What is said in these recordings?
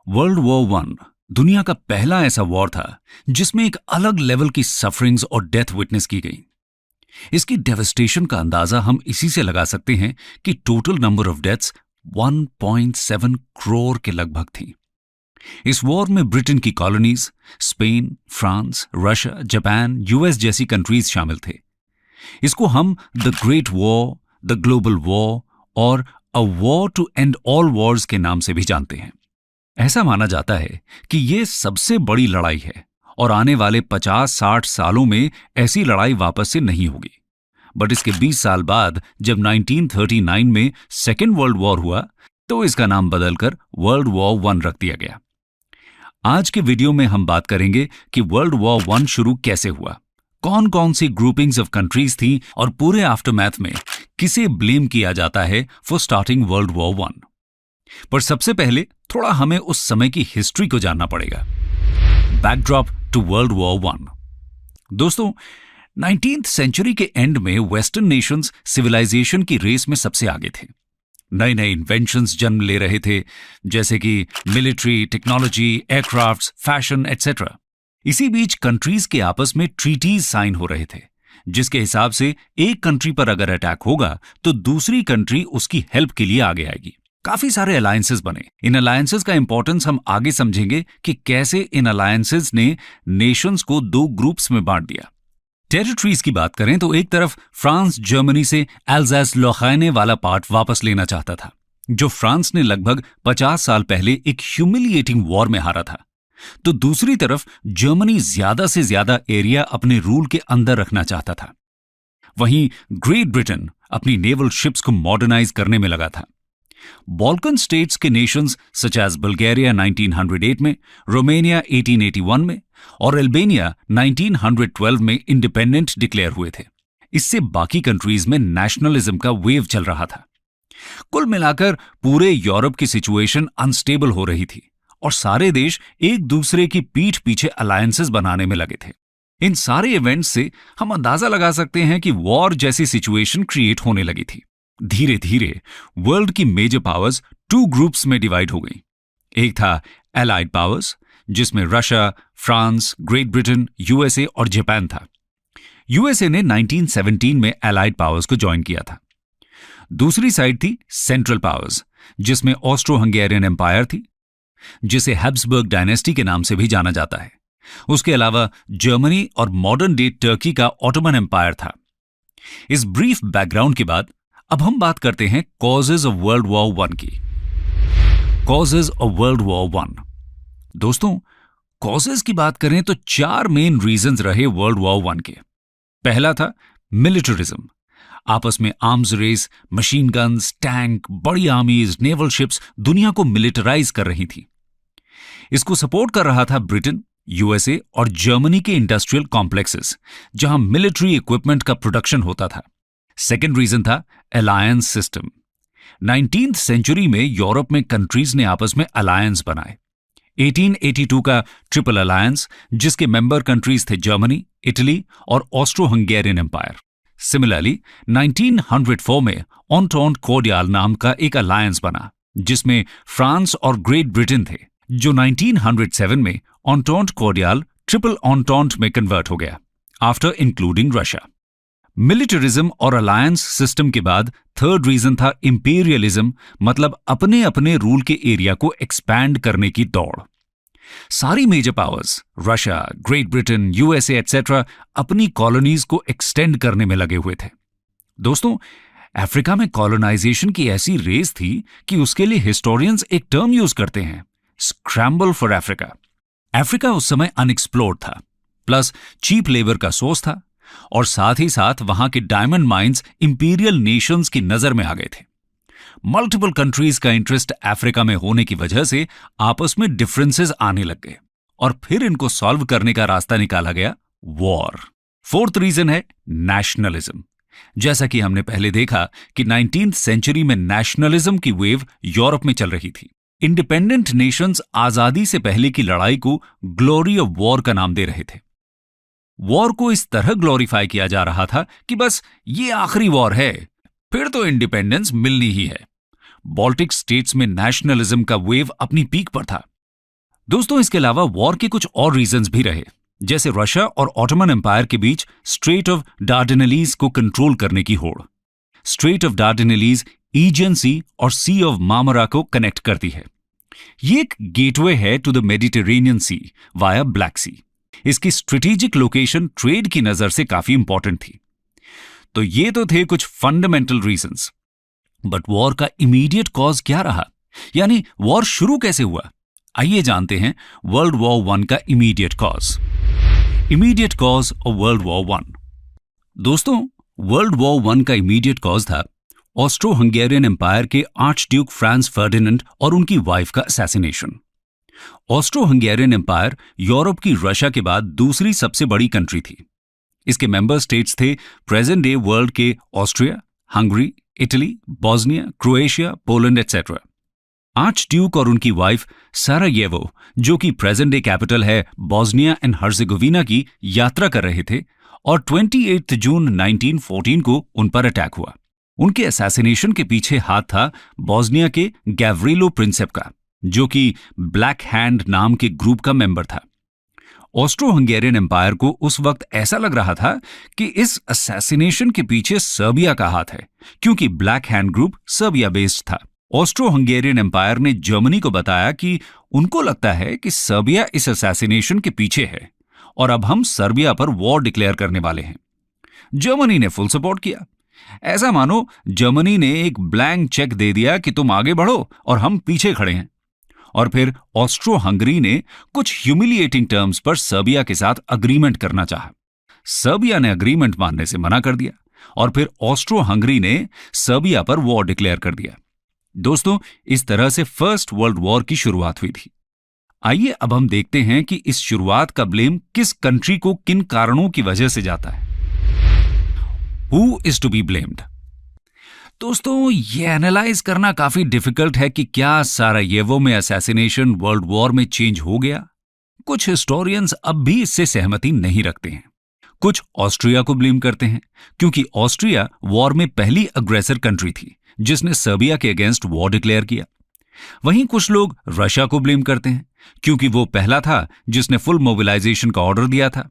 World war one दुनिया का पहला ऐसा वॉर था जिसमें एक अलग लेवल की सफरिंग्स और डेथ विटनेस की गई। इसकी डेवस्टेशन का अंदाजा हम इसी से लगा सकते हैं कि total number of deaths 1.7 crore के लगभग थी। इस वॉर में ब्रिटेन की colonies, Spain, France, Russia, Japan, US जैसी कंट्रीज शामिल थे। इसको हम the great war, the global war और a war to end all wars के नाम से भी जानते हैं। ऐसा माना जाता है कि ये सबसे बड़ी लड़ाई है और आने वाले 50-60 सालों में ऐसी लड़ाई वापस से नहीं होगी। बट इसके 20 साल बाद जब 1939 में सेकेंड वर्ल्ड वॉर हुआ तो इसका नाम बदलकर वर्ल्ड वॉर वन रख दिया गया। आज के वीडियो में हम बात करेंगे कि वर्ल्ड वॉर वन शुरू कैसे हुआ, कौन कौन सी ग्रुपिंग्स ऑफ कंट्रीज थी और पूरे आफ्टरमैथ में किसे ब्लेम किया जाता है for starting world war one. पर सबसे पहले थोड़ा हमें उस समय की हिस्ट्री को जानना पड़ेगा। Backdrop to world war one. दोस्तों, 19th सेंचुरी के एंड में वेस्टर्न नेशंस सिविलाइजेशन की रेस में सबसे आगे थे। नए नए इन्वेंशंस जन्म ले रहे थे, जैसे कि military, technology, aircrafts, fashion etcetera. इसी बीच कंट्रीज के आपस में ट्रीटीज साइन हो रहे थे, जिसके हिसाब से एक कंट्री पर अगर अटैक होगा तो दूसरी कंट्री उसकी हेल्प के लिए आगे आएगी। काफी सारे अलायंसेस बने। इन अलायंसेस का इंपॉर्टेंस हम आगे समझेंगे कि कैसे इन अलायंसेस ने नेशंस को दो ग्रुप्स में बांट दिया। टेरिटरीज की बात करें तो एक तरफ फ्रांस जर्मनी से एल्जास-लॉरेन वाला पार्ट वापस लेना चाहता था, जो फ्रांस ने लगभग 50 साल पहले एक ह्यूमिलिएटिंग वॉर में हारा था। तो दूसरी तरफ जर्मनी ज्यादा से ज्यादा एरिया अपने रूल के अंदर रखना चाहता था। वहीं ग्रेट ब्रिटेन अपनी नेवल शिप्स को मॉडर्नाइज करने में लगा था। बॉल्कन स्टेट्स के नेशंस सच एज बल्गेरिया 1908 में, रोमानिया 1881 में और अल्बानिया 1912 में इंडिपेंडेंट डिक्लेयर हुए थे। इससे बाकी कंट्रीज में नेशनलिज्म का वेव चल रहा था। कुल मिलाकर पूरे यूरोप की सिचुएशन अनस्टेबल हो रही थी और सारे देश एक दूसरे की पीठ पीछे अलायंसेस बनाने में लगे थे। इन सारे इवेंट्स से हम अंदाजा लगा सकते हैं कि वॉर जैसी सिचुएशन क्रिएट होने लगी थी। धीरे धीरे वर्ल्ड की मेजर पावर्स टू ग्रुप्स में डिवाइड हो गई। एक था एलाइड पावर्स, जिसमें Russia, France, great Britain, USA और जापान था। यूएसए ने 1917 में एलाइड पावर्स को ज्वाइन किया था। दूसरी साइड थी सेंट्रल पावर्स, जिसमें ऑस्ट्रो हंगेरियन एम्पायर थी, जिसे हैब्सबर्ग डायनेस्टी के नाम से भी जाना जाता है। उसके अलावा जर्मनी और मॉडर्न डे टर्की का ऑटोमन एम्पायर था। इस ब्रीफ बैकग्राउंड के बाद अब हम बात करते हैं causes of world war one की। Causes of world war one. दोस्तों, कॉजेज की बात करें तो 4 मेन रीजंस रहे वर्ल्ड वॉर वन के। पहला था मिलिटरिज्म। आपस में arms race, machine guns, tank, बड़ी आर्मीज, नेवल शिप्स दुनिया को मिलिटराइज कर रही थी। इसको सपोर्ट कर रहा था ब्रिटेन, यूएसए और जर्मनी के इंडस्ट्रियल कॉम्प्लेक्सेस, जहां मिलिट्री इक्विपमेंट का प्रोडक्शन होता था। सेकेंड रीजन था अलायंस सिस्टम। 19th सेंचुरी में यूरोप में कंट्रीज ने आपस में अलायंस बनाए। 1882 का ट्रिपल अलायंस, जिसके मेंबर कंट्रीज थे जर्मनी, इटली और ऑस्ट्रो हंगेरियन एम्पायर। सिमिलरली 1904 में ऑन्टॉन्ट कोर्डियल नाम का एक अलायंस बना, जिसमें फ्रांस और ग्रेट ब्रिटेन थे, जो 1907 में ऑन्टॉन्ट कोर्डियल ट्रिपल ऑन्टॉन्ट में कन्वर्ट हो गया, आफ्टर इंक्लूडिंग रशिया। मिलिटरिज्म और अलायंस सिस्टम के बाद थर्ड रीजन था इंपीरियलिज्म, मतलब अपने अपने रूल के एरिया को एक्सपैंड करने की दौड़। सारी major powers, Russia, Great Britain, USA etcetera, अपनी कॉलोनीज को एक्सटेंड करने में लगे हुए थे। दोस्तों, अफ्रीका में कॉलोनाइजेशन की ऐसी रेस थी कि उसके लिए हिस्टोरियंस एक टर्म यूज करते हैं, स्क्रैम्बल फॉर अफ्रीका। अफ्रीका उस समय अनएक्सप्लोर्ड था, प्लस चीप लेबर का सोर्स था और साथ ही साथ वहां के डायमंड माइंस इंपीरियल नेशंस की नजर में आ गए थे। मल्टीपल कंट्रीज का इंटरेस्ट अफ्रीका में होने की वजह से आपस में डिफरेंसेस आने लग गए और फिर इनको सॉल्व करने का रास्ता निकाला गया, वॉर। फोर्थ रीजन है नेशनलिज्म। जैसा कि हमने पहले देखा कि 19th सेंचुरी में नेशनलिज्म की वेव यूरोप में चल रही थी। इंडिपेंडेंट नेशंस आजादी से पहले की लड़ाई को ग्लोरी ऑफ वॉर का नाम दे रहे थे। वॉर को इस तरह ग्लोरीफाई किया जा रहा था कि बस ये आखिरी वॉर है, फिर तो इंडिपेंडेंस मिलनी ही है। बाल्टिक स्टेट्स में नेशनलिज्म का वेव अपनी पीक पर था। दोस्तों, इसके अलावा वॉर के कुछ और रीजंस भी रहे, जैसे रशिया और ऑटोमन एम्पायर के बीच स्ट्रेट ऑफ डार्डेनेलीज को कंट्रोल करने की होड़। स्ट्रेट ऑफ डार्डेनेलीज ईजियन सी और सी ऑफ मार्मरा को कनेक्ट करती है। ये एक गेटवे है to the Mediterranean sea via Black Sea. इसकी स्ट्रेटेजिक लोकेशन ट्रेड की नजर से काफी इंपॉर्टेंट थी। तो ये तो थे कुछ फंडामेंटल रीजंस, बट वॉर का इमीडिएट कॉज क्या रहा, यानी वॉर शुरू कैसे हुआ? आइए जानते हैं वर्ल्ड वॉर 1 का immediate cause. Immediate cause of world war 1। दोस्तों, वर्ल्ड वॉर 1 का इमीडिएट कॉज था ऑस्ट्रो हंगेरियन एम्पायर के आर्च ड्यूक फ्रांस फर्डिनेंड और उनकी वाइफ का assassination. Austro Hungarian empire Europe की रशिया के बाद दूसरी सबसे बड़ी कंट्री थी। इसके मेंबर स्टेट्स थे प्रेजेंट डे वर्ल्ड के Austria, Hungary, Italy, Bosnia, Croatia, Poland etcetera. Archduke और उनकी वाइफ सारायेवो, जो कि प्रेजेंट डे कैपिटल है बॉस्निया एंड हर्जेगोविना की, यात्रा कर रहे थे और 28 जून 1914 को उन पर अटैक हुआ। उनके असैसिनेशन के पीछे हाथ था बॉस्निया के गैव्रिलो प्रिंसेप का, जो कि ब्लैक हैंड नाम के ग्रुप का मेंबर था। ऑस्ट्रो हंगेरियन एम्पायर को उस वक्त ऐसा लग रहा था कि इस असैसिनेशन के पीछे सर्बिया का हाथ है, क्योंकि black hand group Serbia based था। ऑस्ट्रो हंगेरियन एम्पायर ने जर्मनी को बताया कि उनको लगता है कि सर्बिया इस असैसिनेशन के पीछे है और अब हम सर्बिया पर वॉर डिक्लेयर करने वाले हैं। जर्मनी ने फुल सपोर्ट किया। ऐसा मानो जर्मनी ने एक ब्लैंक चेक दे दिया कि तुम आगे बढ़ो और हम पीछे खड़े हैं। और फिर ऑस्ट्रो हंगरी ने कुछ ह्यूमिलिएटिंग टर्म्स पर सर्बिया के साथ अग्रीमेंट करना चाहा। सर्बिया ने अग्रीमेंट मानने से मना कर दिया और फिर ऑस्ट्रो हंगरी ने सर्बिया पर वॉर डिक्लेयर कर दिया। दोस्तों, इस तरह से फर्स्ट वर्ल्ड वॉर की शुरुआत हुई थी। आइए अब हम देखते हैं कि इस शुरुआत का ब्लेम किस कंट्री को किन कारणों की वजह से जाता है। Who is to be blamed? दोस्तों, ये एनालाइज करना काफी डिफिकल्ट है कि क्या सारायेवो में असैसिनेशन वर्ल्ड वॉर में चेंज हो गया। कुछ हिस्टोरियंस अब भी इससे सहमति नहीं रखते हैं। कुछ ऑस्ट्रिया को ब्लेम करते हैं, क्योंकि ऑस्ट्रिया वॉर में पहली अग्रेसर कंट्री थी जिसने सर्बिया के अगेंस्ट वॉर डिक्लेयर किया। वहीं कुछ लोग रशिया को ब्लेम करते हैं, क्योंकि वो पहला था जिसने फुल मोबिलाइजेशन का ऑर्डर दिया था।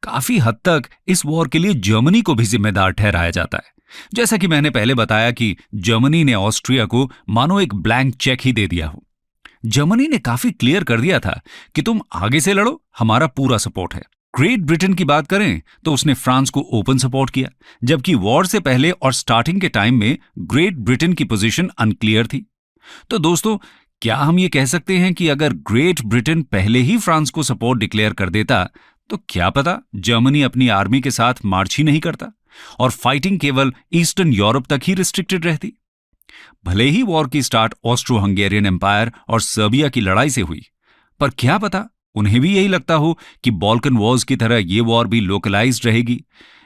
काफी हद तक इस वॉर के लिए जर्मनी को भी जिम्मेदार ठहराया जाता है। जैसा कि मैंने पहले बताया कि जर्मनी ने ऑस्ट्रिया को मानो एक ब्लैंक चेक ही दे दिया हो। जर्मनी ने काफी क्लियर कर दिया था कि तुम आगे से लड़ो, हमारा पूरा सपोर्ट है। ग्रेट ब्रिटेन की बात करें तो उसने फ्रांस को ओपन सपोर्ट किया, जबकि वॉर से पहले और स्टार्टिंग के टाइम में ग्रेट ब्रिटेन की पोजीशन अनक्लियर थी। तो दोस्तों, क्या हम ये कह सकते हैं कि अगर ग्रेट ब्रिटेन पहले ही फ्रांस को सपोर्ट डिक्लेयर कर देता तो क्या पता जर्मनी अपनी आर्मी के साथ मार्च ही नहीं करता और फाइटिंग केवल ईस्टर्न यूरोप तक ही रिस्ट्रिक्टेड रहती। भले ही वॉर की स्टार्ट ऑस्ट्रो हंगेरियन एम्पायर और सर्बिया की लड़ाई से हुई, पर क्या पता उन्हें भी यही लगता हो कि बाल्कन वॉर्स की तरह ये वॉर भी लोकलाइज्ड रहेगी,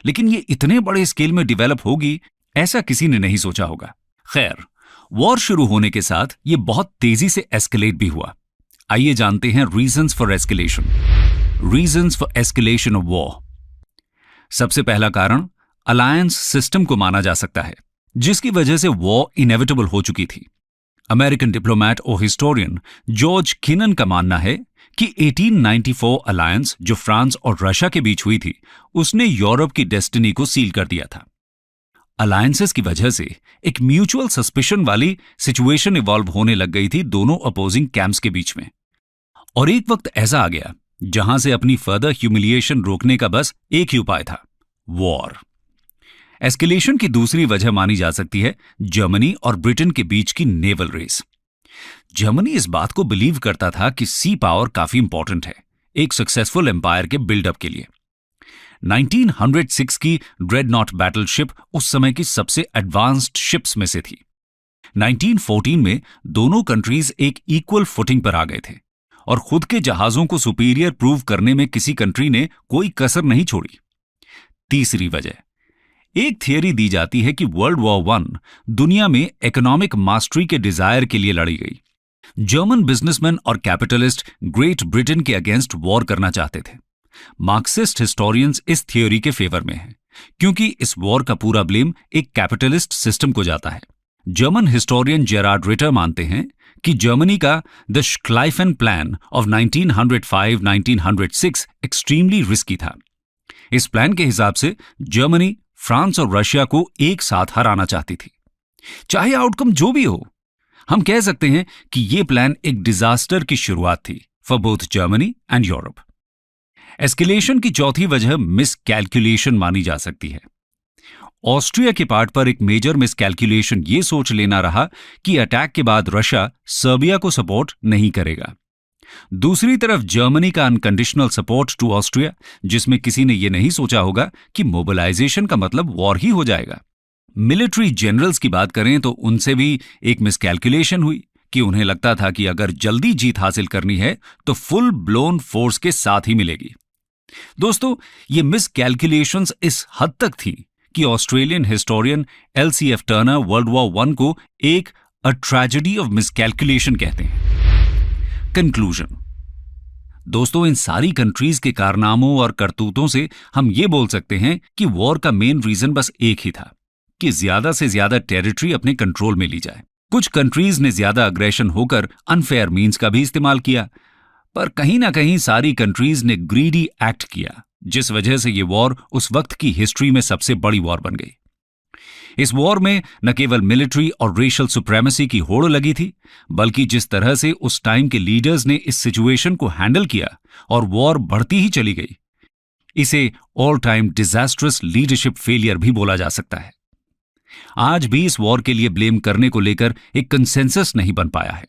लेकिन ये इतने बड़े स्केल में डेवलप होगी ऐसा किसी ने नहीं सोचा होगा। खैर, वॉर शुरू होने के साथ ये बहुत तेजी से एस्केलेट भी हुआ। आइए जानते हैं reasons for escalation. Reasons for escalation of war. सबसे पहला कारण अलायंस सिस्टम को माना जा सकता है, जिसकी वजह से वॉर इनेविटेबल हो चुकी थी। अमेरिकन डिप्लोमैट और हिस्टोरियन जॉर्ज किनन का मानना है कि 1894 अलायंस जो फ्रांस और रशिया के बीच हुई थी, उसने यूरोप की डेस्टिनी को सील कर दिया था। अलायंसेस की वजह से एक म्यूचुअल सस्पिशन वाली सिचुएशन इवॉल्व होने लग गई थी दोनों अपोजिंग कैंप्स के बीच में, और एक वक्त ऐसा आ गया जहां से अपनी फर्दर ह्यूमिलिएशन रोकने का बस एक ही उपाय था, वॉर। एस्केलेशन की दूसरी वजह मानी जा सकती है जर्मनी और ब्रिटेन के बीच की नेवल रेस। जर्मनी इस बात को बिलीव करता था कि सी पावर काफी इंपॉर्टेंट है एक सक्सेसफुल एम्पायर के बिल्डअप के लिए। 1906 की ड्रेडनॉट बैटलशिप उस समय की सबसे एडवांस्ड शिप्स में से थी। 1914 में दोनों कंट्रीज एक इक्वल फुटिंग पर आ गए थे और खुद के जहाजों को सुपीरियर प्रूव करने में किसी कंट्री ने कोई कसर नहीं छोड़ी। तीसरी वजह, एक थियरी दी जाती है कि वर्ल्ड वॉर 1 दुनिया में इकोनॉमिक मास्टरी के डिजायर के लिए लड़ी गई। जर्मन बिजनेसमैन और कैपिटलिस्ट ग्रेट ब्रिटेन के अगेंस्ट वॉर करना चाहते थे। मार्क्सिस्ट हिस्टोरियंस इस थियोरी के फेवर में हैं, क्योंकि इस वॉर का पूरा ब्लेम एक कैपिटलिस्ट सिस्टम को जाता है। जर्मन हिस्टोरियन जेरार्ड रिटर मानते हैं कि जर्मनी का the Schlieffen plan of 1905-1906 extremely risky था। इस प्लान के हिसाब से जर्मनी फ्रांस और रशिया को एक साथ हराना चाहती थी। चाहे आउटकम जो भी हो, हम कह सकते हैं कि यह प्लान एक डिजास्टर की शुरुआत थी for both Germany and Europe. Escalation की चौथी वजह मिसकैलकुलेशन मानी जा सकती है। ऑस्ट्रिया के पार्ट पर एक मेजर मिसकैलकुलेशन ये सोच लेना रहा कि अटैक के बाद रशिया सर्बिया को सपोर्ट नहीं करेगा। दूसरी तरफ जर्मनी का अनकंडीशनल सपोर्ट टू ऑस्ट्रिया, जिसमें किसी ने यह नहीं सोचा होगा कि मोबिलाइजेशन का मतलब वॉर ही हो जाएगा। मिलिट्री जनरल्स की बात करें तो उनसे भी एक मिसकैलकुलेशन हुई कि उन्हें लगता था कि अगर जल्दी जीत हासिल करनी है तो फुल ब्लोन फोर्स के साथ ही मिलेगी। दोस्तों, ये मिसकैलकुलेशंस इस हद तक थी कि Australian historian LCF Turner world war I को एक अ ट्रेजेडी ऑफ मिसकैलकुलेशन कहते हैं। कंक्लूजन। दोस्तों, इन सारी कंट्रीज के कारनामों और करतूतों से हम ये बोल सकते हैं कि वॉर का मेन रीजन बस एक ही था कि ज्यादा से ज्यादा टेरिटरी अपने कंट्रोल में ली जाए। कुछ कंट्रीज ने ज्यादा अग्रेशन होकर अनफेयर मीन्स का भी इस्तेमाल किया, पर कहीं ना कहीं सारी कंट्रीज ने ग्रीडी एक्ट किया, जिस वजह से यह वॉर उस वक्त की हिस्ट्री में सबसे बड़ी वॉर बन गई। इस वॉर में न केवल मिलिट्री और रेशियल सुप्रीमेसी की होड़ लगी थी, बल्कि जिस तरह से उस टाइम के लीडर्स ने इस सिचुएशन को हैंडल किया और वॉर बढ़ती ही चली गई, इसे all time disastrous leadership failure भी बोला जा सकता है। आज भी इस वॉर के लिए ब्लेम करने को लेकर एक कंसेंसस नहीं बन पाया है।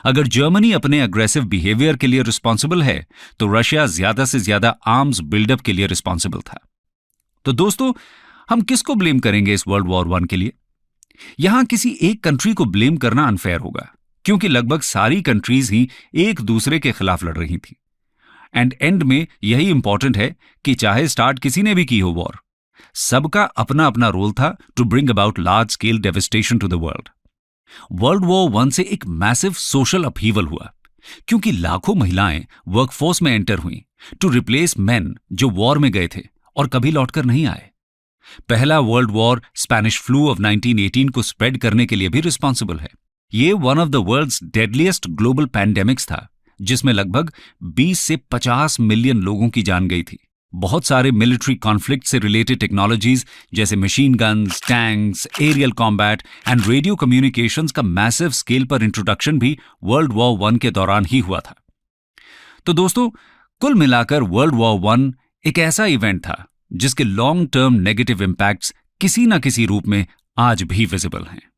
अगर जर्मनी अपने अग्रेसिव बिहेवियर के लिए रिस्पॉन्सिबल है, तो रशिया ज्यादा से ज्यादा आर्म्स बिल्डअप के लिए रिस्पॉन्सिबल था। तो दोस्तों, हम किसको ब्लेम करेंगे इस वर्ल्ड वॉर I के लिए? यहां किसी एक कंट्री को ब्लेम करना अनफेयर होगा, क्योंकि लगभग सारी कंट्रीज ही एक दूसरे के खिलाफ लड़ रही थी। एंड में यही इंपॉर्टेंट है कि चाहे स्टार्ट किसी ने भी की हो वॉर, सबका अपना अपना रोल था to bring about large scale devastation to the world. World war I से एक मैसिव सोशल अपहीवल हुआ, क्योंकि लाखों महिलाएं वर्कफोर्स में एंटर हुई टू रिप्लेस मेन जो वॉर में गए थे और कभी लौटकर नहीं आए। पहला world war Spanish flew off 1918 को स्प्रेड करने के लिए भी रिस्पॉन्सिबल है। ये one of the world's deadliest global pandemics था, जिसमें लगभग 20 से 50 मिलियन लोगों की जान गई थी। बहुत सारे मिलिट्री कॉन्फ्लिक्ट से रिलेटेड टेक्नोलॉजीज जैसे machine guns, tanks, aerial combat and radio communications का मैसिव स्केल पर इंट्रोडक्शन भी वर्ल्ड वॉर I के दौरान ही हुआ था। तो दोस्तों, कुल मिलाकर वर्ल्ड वॉर I एक ऐसा इवेंट था जिसके लॉन्ग टर्म नेगेटिव इंपैक्ट्स किसी न किसी रूप में आज भी विजिबल हैं।